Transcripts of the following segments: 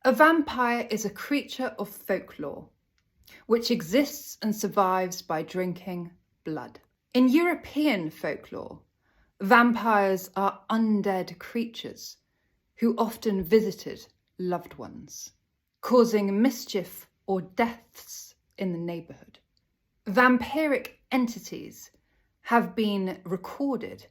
A vampire is a creature of folklore, which exists and survives by drinking blood. In European folklore, vampires are undead creatures who often visited loved ones, causing mischief or deaths in the neighbourhood. Vampiric entities have been recorded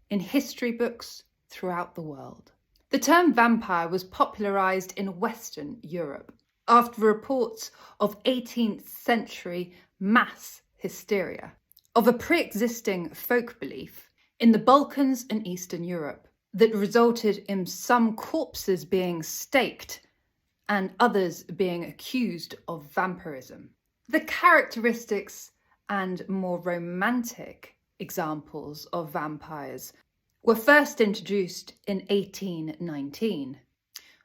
in history books throughout the world. The term vampire was popularised in Western Europe after reports of 18th century mass hysteria of a pre-existing folk belief in the Balkans and Eastern Europe that resulted in some corpses being staked and others being accused of vampirism. The characteristics and more romantic examples of vampires were first introduced in 1819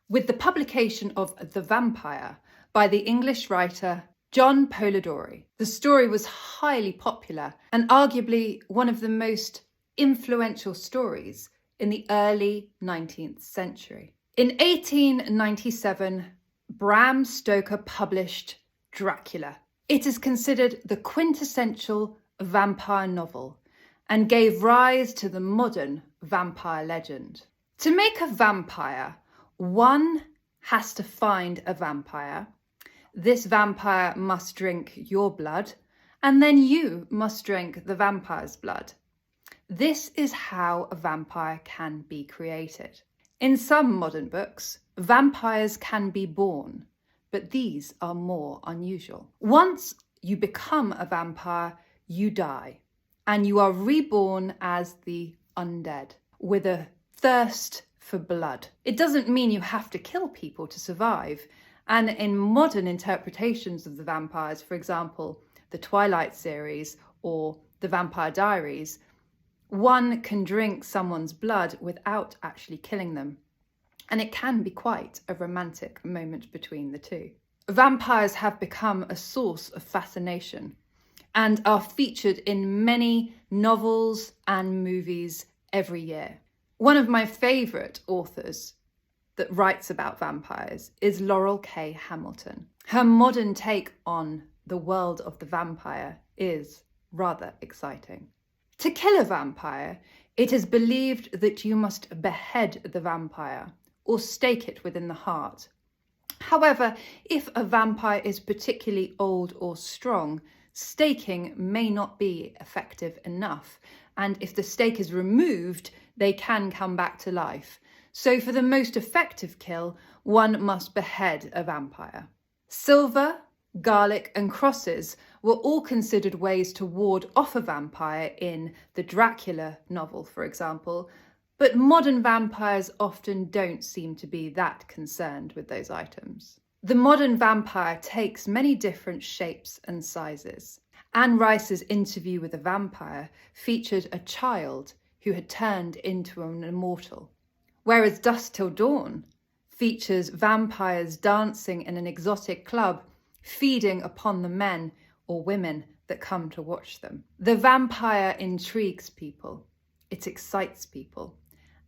with the publication of The Vampire by the English writer John Polidori. The story was highly popular and arguably one of the most influential stories in the early 19th century. In 1897, Bram Stoker published Dracula. It is considered the quintessential vampire novel and gave rise to the modern vampire legend. To make a vampire, one has to find a vampire. This vampire must drink your blood, and then you must drink the vampire's blood. This is how a vampire can be created. In some modern books, vampires can be born, but these are more unusual. Once you become a vampire, you die, and you are reborn as the undead with a thirst for blood. It doesn't mean you have to kill people to survive. And in modern interpretations of the vampires, for example, the Twilight series or the Vampire Diaries, one can drink someone's blood without actually killing them. And it can be quite a romantic moment between the two. Vampires have become a source of fascination and are featured in many novels and movies every year. One of my favourite authors that writes about vampires is Laurel K. Hamilton. Her modern take on the world of the vampire is rather exciting. To kill a vampire, it is believed that you must behead the vampire or stake it within the heart. However, if a vampire is particularly old or strong, staking may not be effective enough, and if the stake is removed, they can come back to life. So for the most effective kill, one must behead a vampire. Silver, garlic and crosses were all considered ways to ward off a vampire in the Dracula novel, for example, but modern vampires often don't seem to be that concerned with those items. The modern vampire takes many different shapes and sizes. Anne Rice's interview with a vampire featured a child who had turned into an immortal, whereas Dusk Till Dawn features vampires dancing in an exotic club, feeding upon the men or women that come to watch them. The vampire intrigues people, it excites people,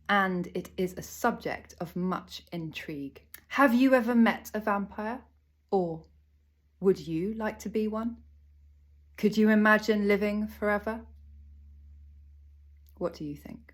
and it is a subject of much intrigue. Have you ever met a vampire? Or would you like to be one? Could you imagine living forever? What do you think?